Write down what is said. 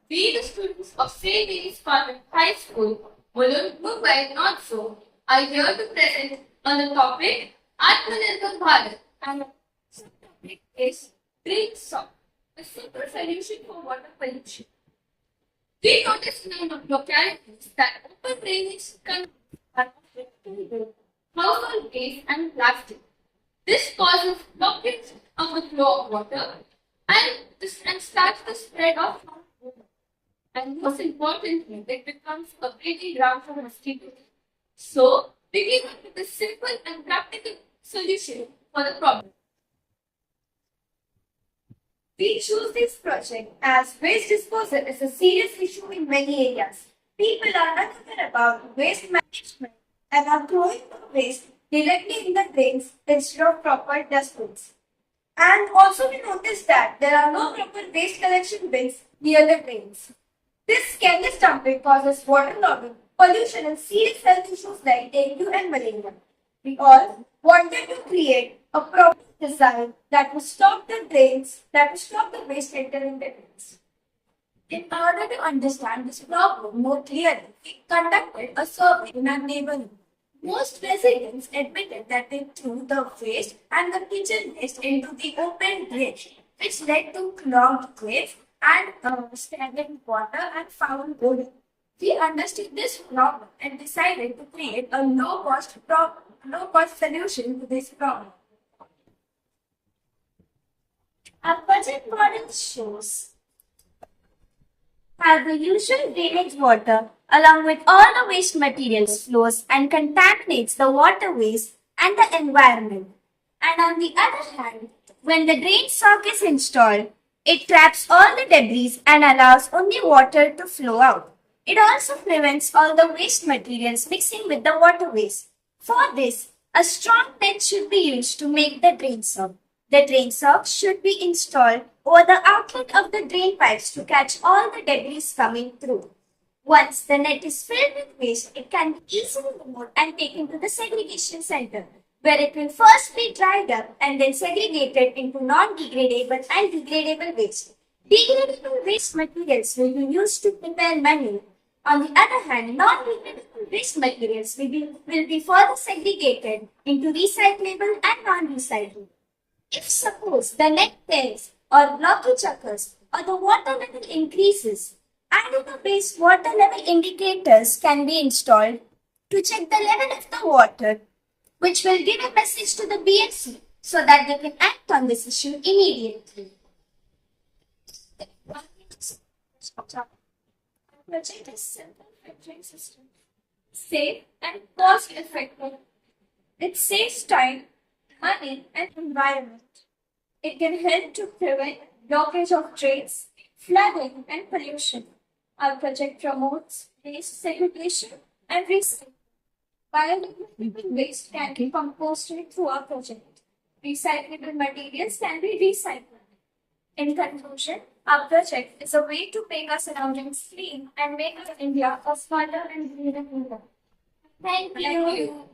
We, the students of St. Mary's Convent High School, Mulund, Mumbai, not so, are here to present on the topic Atmanirbhar Bharat, and the subtopic is Green Salt, a simple solution for water pollution. We notice in our localities that open drainage are household waste and plastic. This causes blockage of the flow of water and starts the spread of harmful. And most importantly, it becomes a breeding ground for mosquitoes. So, we came up with a simple and practical solution for the problem. We choose this project as waste disposal is a serious issue in many areas. People are not aware about waste management and are throwing the waste directly in the drains instead of proper dustbins. And also we notice that there are no proper waste collection bins near the drains. This careless dumping causes waterlogging, pollution and serious health issues like dengue and malaria. We all wanted to create a proper design that would stop the drains, that would stop the waste entering the drains. In order to understand this problem more clearly, we conducted a survey in our neighborhood. Most residents admitted that they threw the waste and the kitchen waste into the open drain, which led to clogged drains and stagnant water and foul odor. We understood this problem and decided to create a low-cost solution to this problem. Our budget model shows how the usual drainage water, along with all the waste materials, flows and contaminates the waterways and the environment. And on the other hand, when the drain sock is installed, it traps all the debris and allows only water to flow out. It also prevents all the waste materials mixing with the waterways. For this, a strong net should be used to make the drain sock. The drain sock should be installed over the outlet of the drain pipes to catch all the debris coming through. Once the net is filled with waste, it can be easily removed and taken to the segregation center, where it will first be dried up and then segregated into non-degradable and degradable waste. Degradable waste materials will be used to prepare manure. On the other hand, non-degradable waste materials will be further segregated into recyclable and non-recyclable. If suppose the net tears or blockage occurs or the water level increases, added-based water level indicators can be installed to check the level of the water, which will give a message to the BSC so that they can act on this issue immediately. Project is simple filtering system, safe and cost effective. It saves time, money and environment. It can help to prevent blockage of drains, flooding and pollution. Our project promotes waste segregation and recycling. Biodegradable waste can be composted through our project. Recyclable materials can be recycled. In conclusion, our project is a way to make our surroundings clean and make our India a smarter and greener India. Thank you.